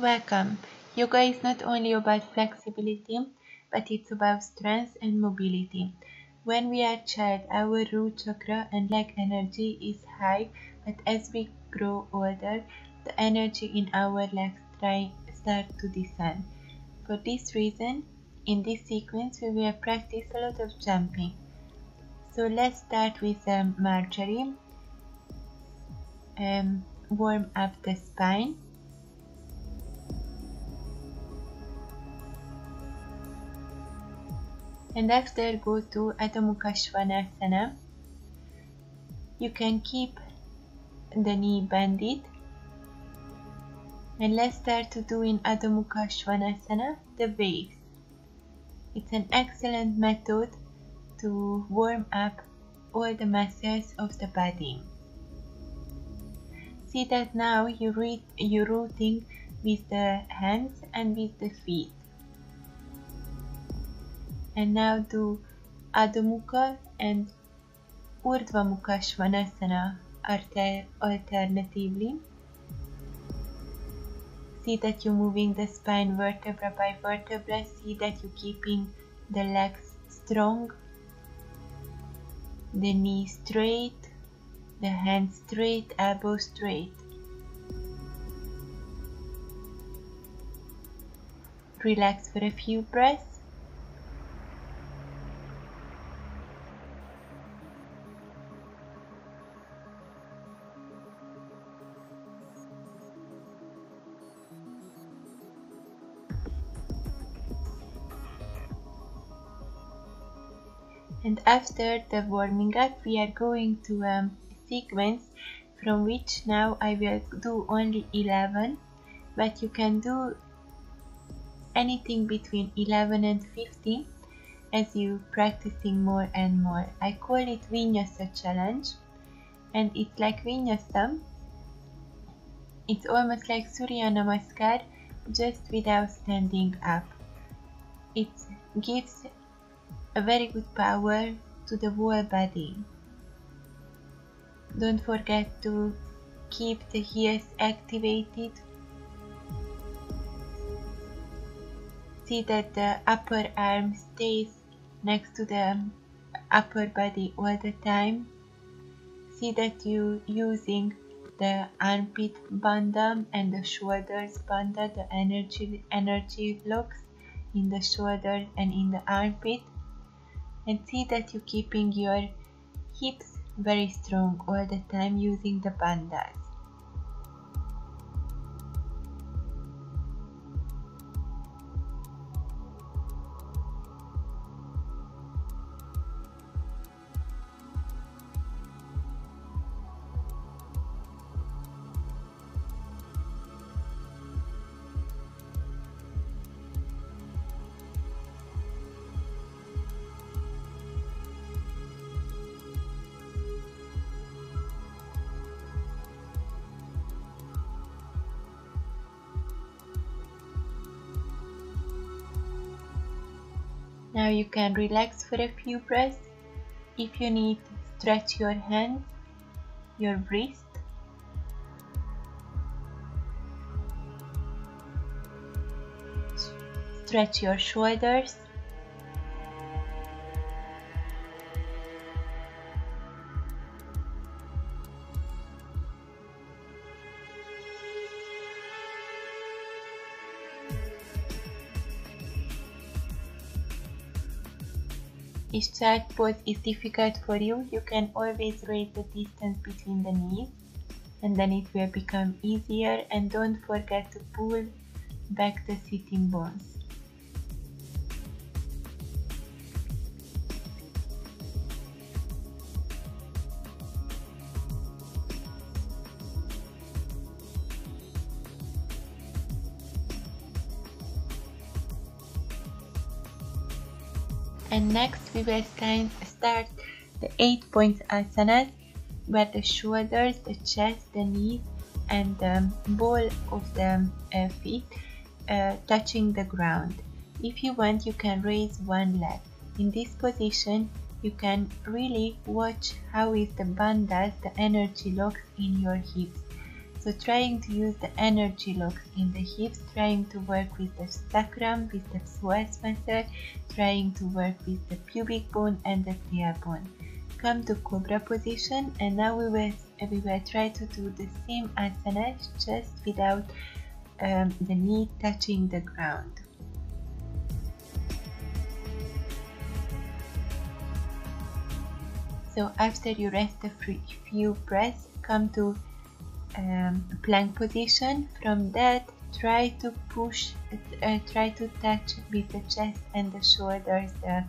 Welcome. Yoga is not only about flexibility, but it's about strength and mobility. When we are child, our root chakra and leg energy is high, but as we grow older, the energy in our legs start to descend. For this reason, in this sequence, we will practice a lot of jumping. So let's start with Marjorie. Warm up the spine. And after go to Adho Mukha Svanasana. You can keep the knee bended. And let's start to do in Adho Mukha Svanasana the waves. It's an excellent method to warm up all the muscles of the body. See that now you're rooting with the hands and with the feet. And now do Adho Mukha and Urdhva Mukha Svanasana alternatively. See that you're moving the spine vertebra by vertebra. See that you're keeping the legs strong, the knee straight, the hands straight, elbow straight. Relax for a few breaths. And after the warming up, we are going to a sequence from which now I will do only 11, but you can do anything between 11 and 50 as you practicing more and more. I call it Vinyasa challenge, and it's like Vinyasa. It's almost like Surya Namaskar, just without standing up. It gives a very good power to the whole body. Don't forget to keep the heels activated. See that the upper arm stays next to the upper body all the time. See that you're using the armpit bandha and the shoulders bandha, the energy locks in the shoulders and in the armpit. And see that you're keeping your hips very strong all the time using the bandhas. Now you can relax for a few breaths. If you need, stretch your hands, your wrist. Stretch your shoulders. If child pose is difficult for you, you can always raise the distance between the knees, and then it will become easier. And don't forget to pull back the sitting bones. And next we will start the 8-point asanas, where the shoulders, the chest, the knees and the ball of the feet touching the ground. If you want, you can raise one leg. In this position, you can really watch how is the bandhas, the energy locks in your hips. So trying to use the energy locks in the hips, trying to work with the sacrum, with the psoas muscle, trying to work with the pubic bone and the tailbone. Come to cobra position, and now we will try to do the same asana, just without the knee touching the ground. So after you rest a few breaths, come to plank position. From that, try to touch with the chest and the shoulders the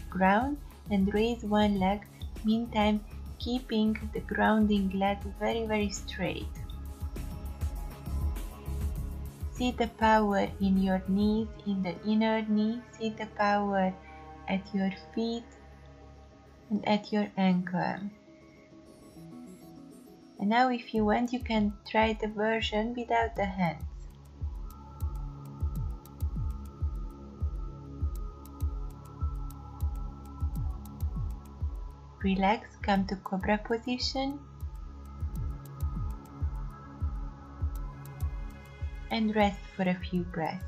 ground, and raise one leg. Meantime, keeping the grounding leg very straight. See the power in your knees, in the inner knee. See the power at your feet and at your ankle. And now if you want, you can try the version without the hands. Relax, come to cobra position and rest for a few breaths.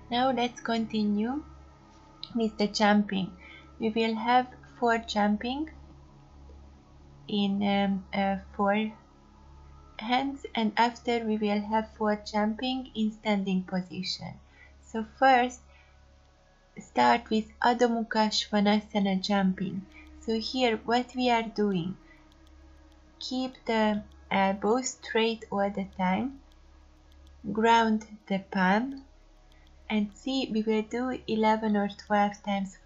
Now let's continue with the jumping. We will have 4 jumping in 4 hands, and after we will have 4 jumping in standing position. So first, start with Adho Mukha Svanasana jumping. So here what we are doing, keep the elbows straight all the time, ground the palm, and see, we will do 11 or 12 times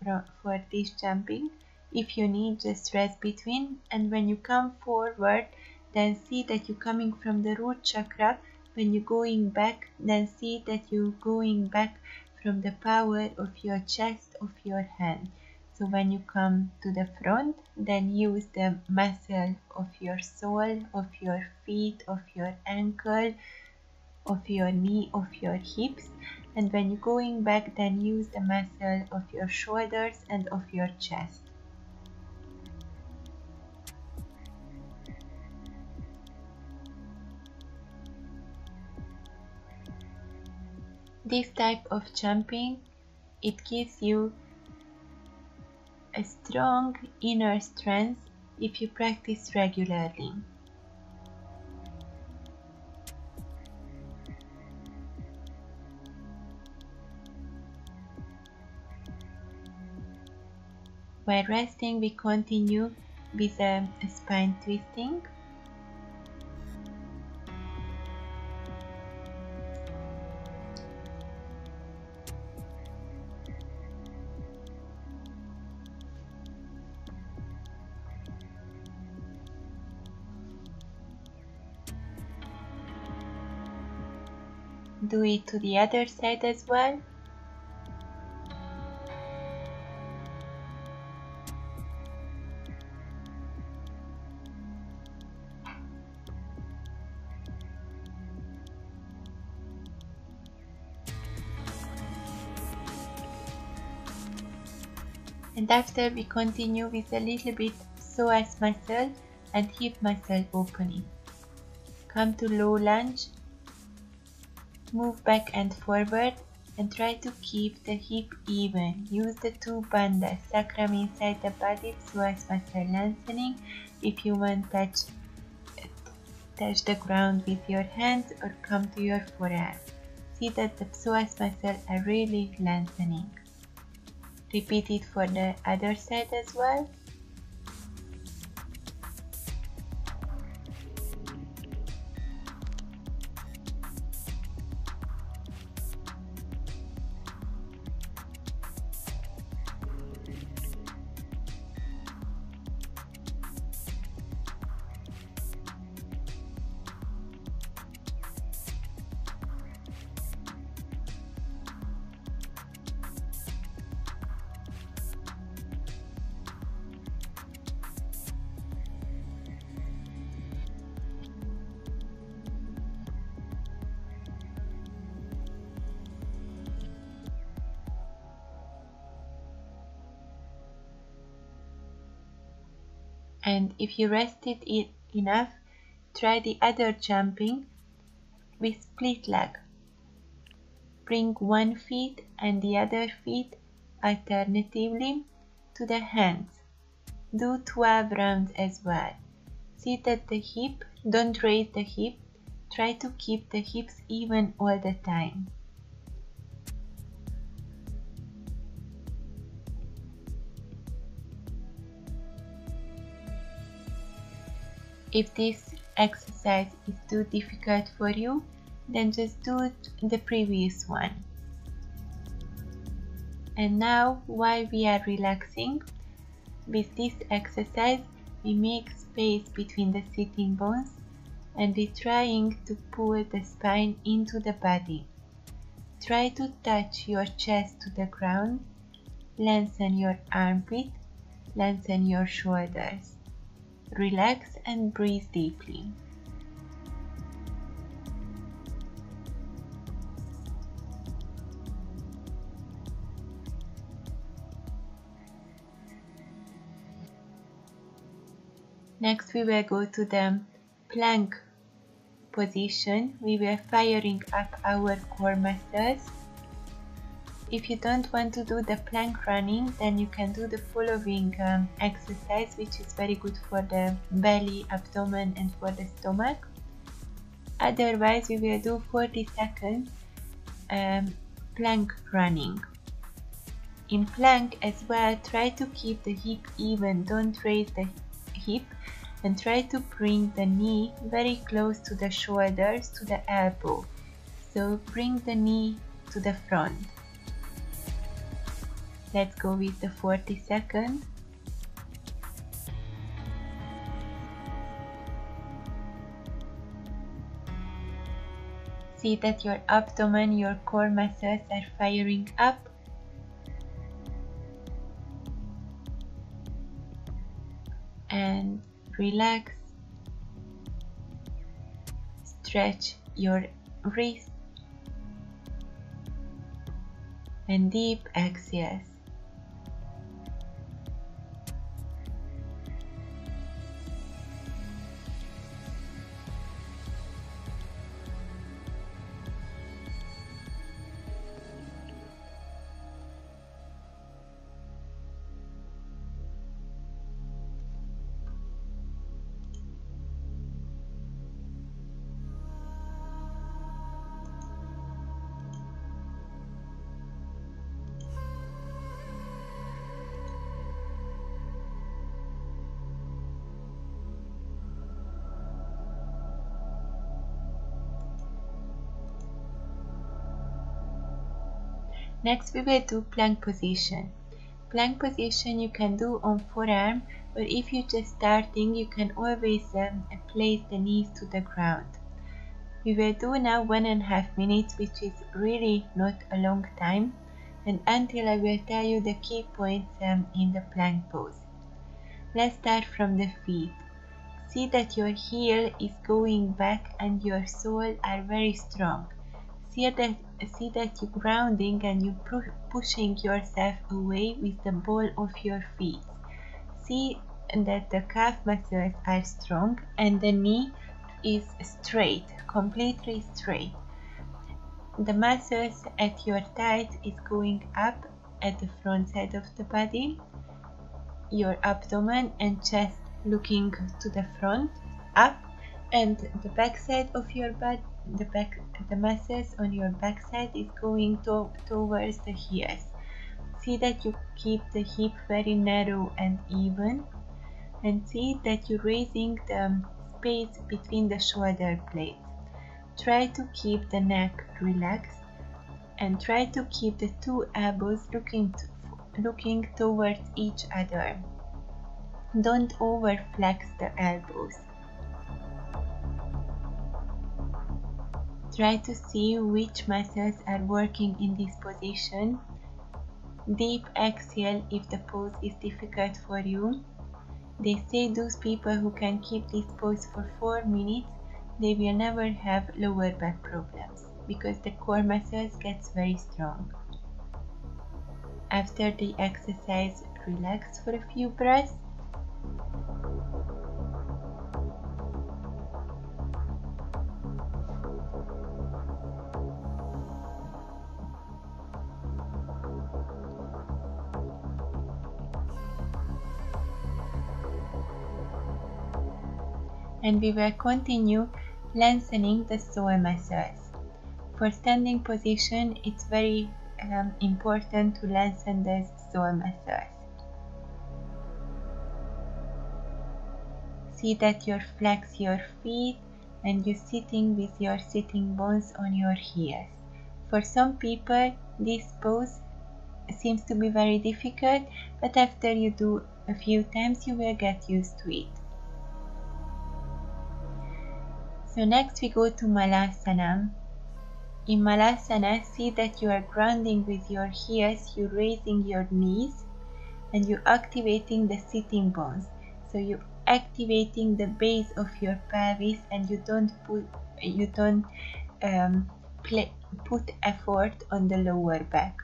for this jumping. If you need, just rest between, and when you come forward, then see that you're coming from the root chakra. When you're going back, then see that you're going back from the power of your chest, of your hand. So when you come to the front, then use the muscle of your sole, of your feet, of your ankle, of your knee, of your hips. And when you're going back, then use the muscle of your shoulders and of your chest. This type of jumping, it gives you a strong inner strength if you practice regularly. While resting, we continue with a spine twisting. Do it to the other side as well. And after, we continue with a little bit psoas muscle and hip muscle opening. Come to low lunge, move back and forward, and try to keep the hip even. Use the 2 bandhas, sacrum inside the body, psoas muscle lengthening. If you want, touch the ground with your hands or come to your forearm. See that the psoas muscle are really lengthening. Repeat it for the other side as well. And if you rested it enough, try the other jumping with split leg. Bring one foot and the other foot alternatively to the hands. Do 12 rounds as well. See that the hip, don't raise the hip, try to keep the hips even all the time. If this exercise is too difficult for you, then just do the previous one. And now, while we are relaxing, with this exercise, we make space between the sitting bones and we're trying to pull the spine into the body. Try to touch your chest to the ground, lengthen your armpit, lengthen your shoulders. Relax and breathe deeply. Next we will go to the plank position. We will firing up our core muscles. If you don't want to do the plank running, then you can do the following exercise, which is very good for the belly, abdomen and for the stomach. Otherwise, we will do 40 seconds plank running. In plank as well, try to keep the hip even, don't raise the hip, and try to bring the knee very close to the shoulders, to the elbow. So bring the knee to the front. Let's go with the 40 seconds. See that your abdomen, your core muscles are firing up. And relax. Stretch your wrist. And deep exhales. Next we will do plank position. Plank position you can do on forearm, or if you're just starting, you can always place the knees to the ground. We will do now 1.5 minutes, which is really not a long time, and until I will tell you the key points in the plank pose. Let's start from the feet. See that your heel is going back and your soles are very strong. See that you're grounding and you're pushing yourself away with the ball of your feet. See that the calf muscles are strong and the knee is straight, completely straight. The muscles at your thighs is going up at the front side of the body. Your abdomen and chest looking to the front, up, and the back side of your body, the muscles on your back side is going towards the heels. See that you keep the hip very narrow and even, and see that you're raising the space between the shoulder blades. Try to keep the neck relaxed and try to keep the two elbows looking towards each other. Don't overflex the elbows. Try to see which muscles are working in this position. Deep exhale if the pose is difficult for you. They say those people who can keep this pose for 4 minutes, they will never have lower back problems because the core muscles gets very strong. After the exercise, relax for a few breaths. And we will continue lengthening the soul muscles. For standing position, it's very important to lengthen the soul muscles. See that you flex your feet and you're sitting with your sitting bones on your heels. For some people, this pose seems to be very difficult, but after you do a few times, you will get used to it. So next we go to Malasana. In Malasana, see that you are grounding with your heels, you're raising your knees, and you're activating the sitting bones. So you're activating the base of your pelvis, and you don't put effort on the lower back.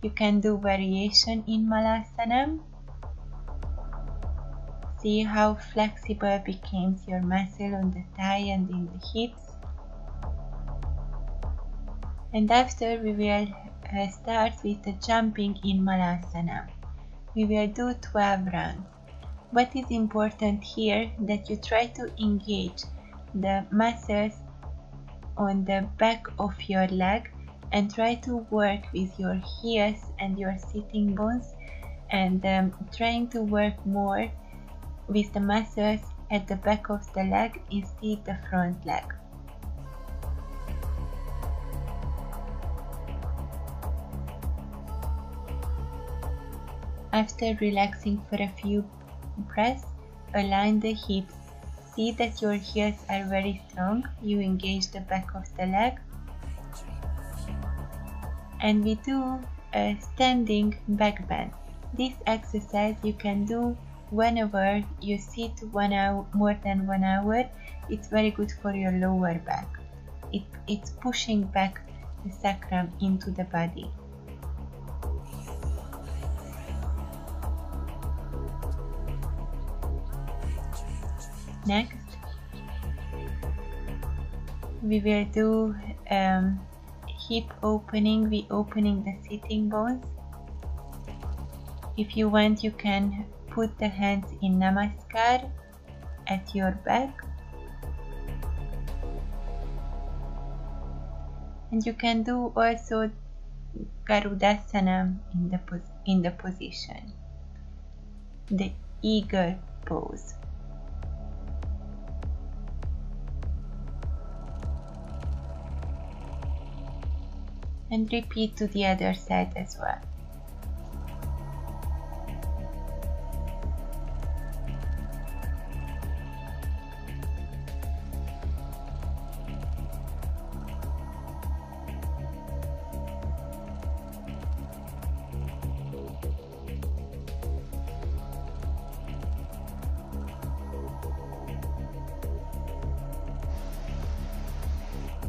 You can do variation in Malasana. See how flexible becomes your muscle on the thigh and in the hips. And after we will start with the jumping in Malasana. We will do 12 rounds. What is important here that you try to engage the muscles on the back of your leg and try to work with your heels and your sitting bones, and trying to work more with the muscles at the back of the leg instead the front leg. After relaxing for a few breaths, align the hips. See that your heels are very strong. You engage the back of the leg. And we do a standing back bend. This exercise you can do whenever you sit more than 1 hour. It's very good for your lower back. It's pushing back the sacrum into the body. Next, we will do hip opening. We opening the sitting bones. If you want, you can put the hands in Namaskar at your back. And you can do also Garudasana in the position, the eagle pose. And repeat to the other side as well.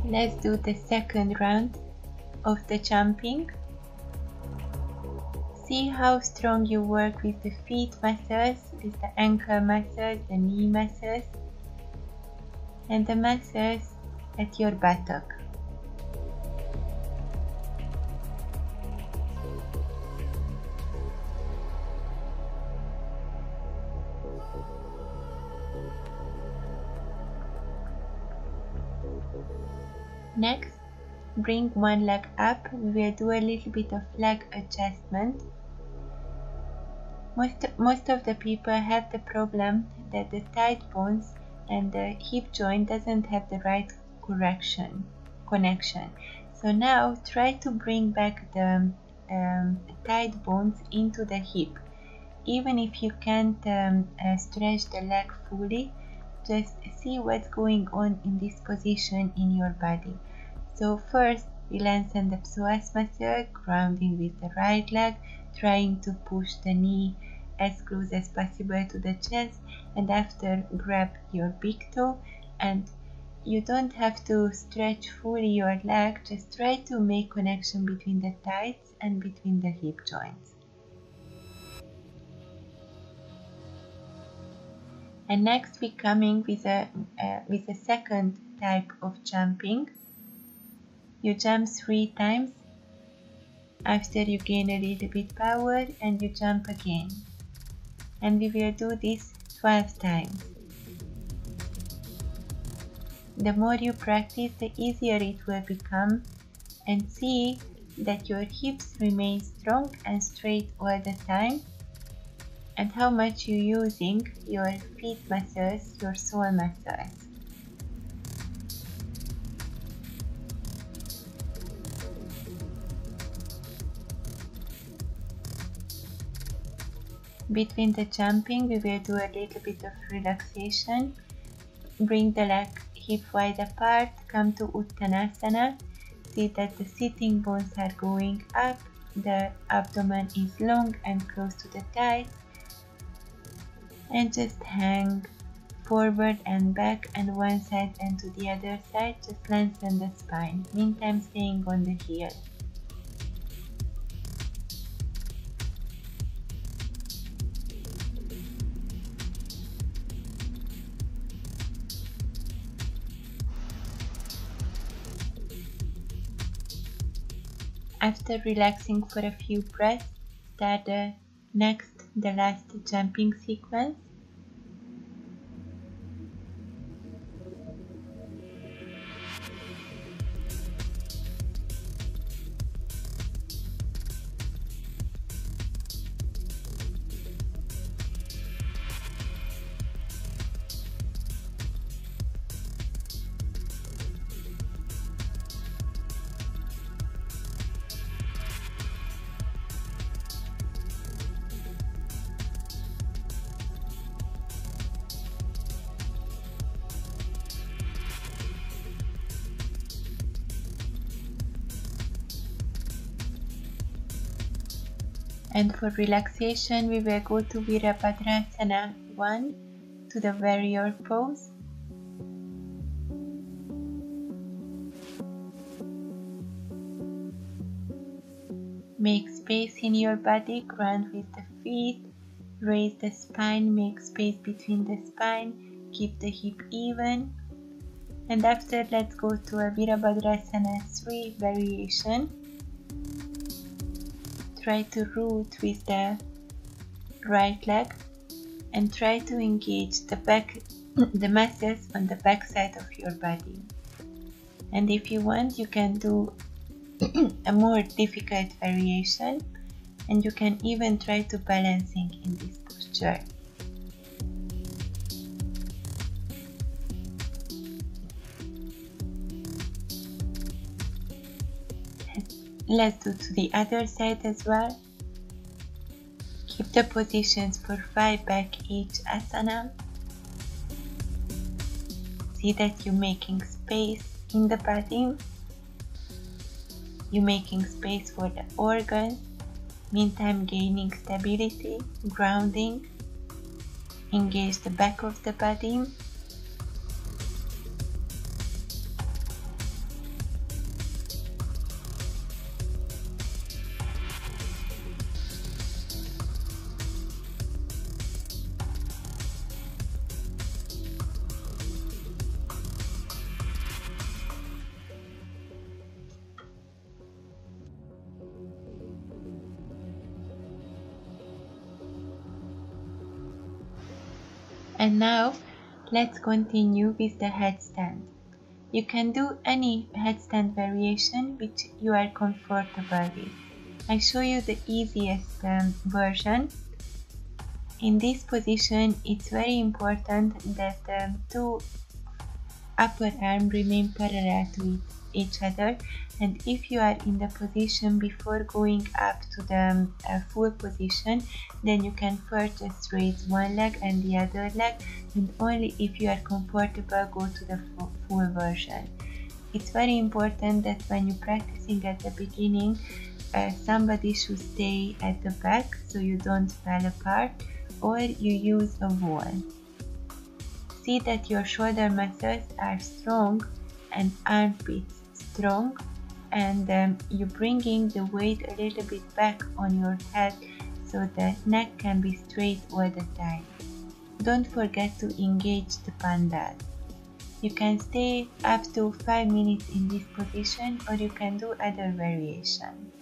Let's do the second round of the jumping. See how strong you work with the feet muscles, with the ankle muscles, the knee muscles, and the muscles at your buttock. Next, bring one leg up. We will do a little bit of leg adjustment. Most of the people have the problem that the thigh bones and the hip joint doesn't have the right connection. So now try to bring back the thigh bones into the hip. Even if you can't stretch the leg fully, just see what's going on in this position in your body. So first, we lengthen the psoas muscle, grounding with the right leg, trying to push the knee as close as possible to the chest, and after grab your big toe. And you don't have to stretch fully your leg, just try to make connection between the thighs and between the hip joints. And next we coming with a second type of jumping. You jump 3 times, after you gain a little bit power and you jump again. And we will do this 12 times. The more you practice, the easier it will become, and see that your hips remain strong and straight all the time, and how much you're using your feet muscles, your sole muscles. Between the jumping, we will do a little bit of relaxation. Bring the leg hip wide apart, come to Uttanasana. See that the sitting bones are going up, the abdomen is long and close to the thighs, and just hang forward and back and one side and to the other side. Just lengthen the spine, meantime staying on the heel. After relaxing for a few breaths, start the last jumping sequence. And for relaxation, we will go to Virabhadrasana 1, to the warrior pose. Make space in your body, ground with the feet, raise the spine, make space between the spine, keep the hip even. And after, let's go to a Virabhadrasana 3 variation. Try to root with the right leg and try to engage the muscles on the back side of your body. And if you want, you can do a more difficult variation, and you can even try to balancing in this posture. Let's do to the other side as well. Keep the positions for 5 back each asana. See that you're making space in the body. You're making space for the organs, meantime gaining stability, grounding. Engage the back of the body. And now, let's continue with the headstand. You can do any headstand variation which you are comfortable with. I show you the easiest version. In this position, it's very important that the two upper arms remain parallel to each other, and if you are in the position before going up to the full position, then you can first just raise one leg and the other leg, and only if you are comfortable go to the full version. It's very important that when you're practicing at the beginning, somebody should stay at the back so you don't fall apart, or you use a wall. See that your shoulder muscles are strong and armpits strong, and you're bringing the weight a little bit back on your head so the neck can be straight all the time. Don't forget to engage the pandas. You can stay up to 5 minutes in this position, or you can do other variations.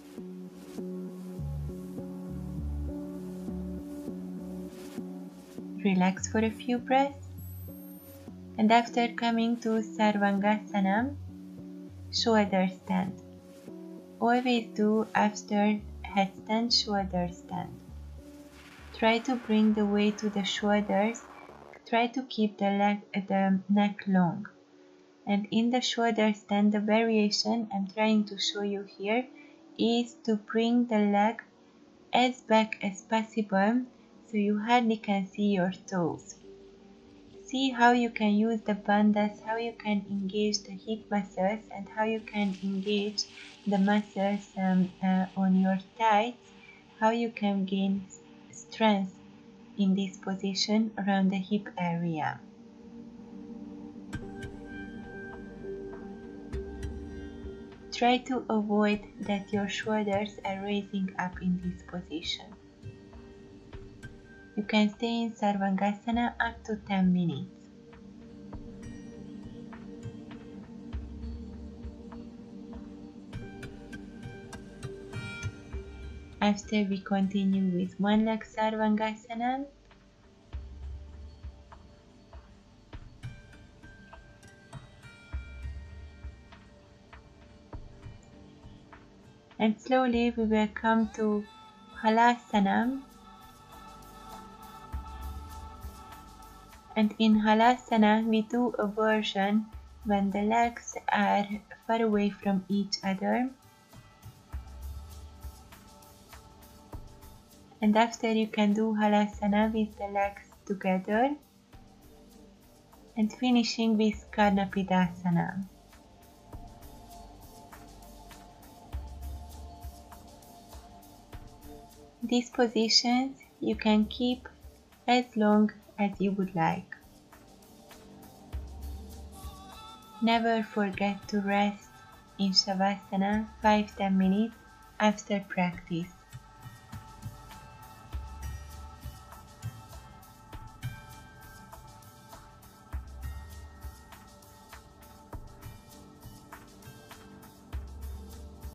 Relax for a few breaths. And after coming to Sarvangasana, shoulder stand. Always do after headstand, shoulder stand. Try to bring the weight to the shoulders. Try to keep the neck long. And in the shoulder stand, the variation I'm trying to show you here is to bring the leg as back as possible so you hardly can see your toes. See how you can use the bandhas, how you can engage the hip muscles, and how you can engage the muscles on your thighs, how you can gain strength in this position around the hip area. Try to avoid that your shoulders are raising up in this position. You can stay in Sarvangasana up to 10 minutes. After we continue with one leg Sarvangasana, and slowly we will come to Halasana. And in Halasana we do a version when the legs are far away from each other. And after you can do Halasana with the legs together. And finishing with Karnapidasana. These positions you can keep as long as you would like. Never forget to rest in Shavasana 5-10 minutes after practice.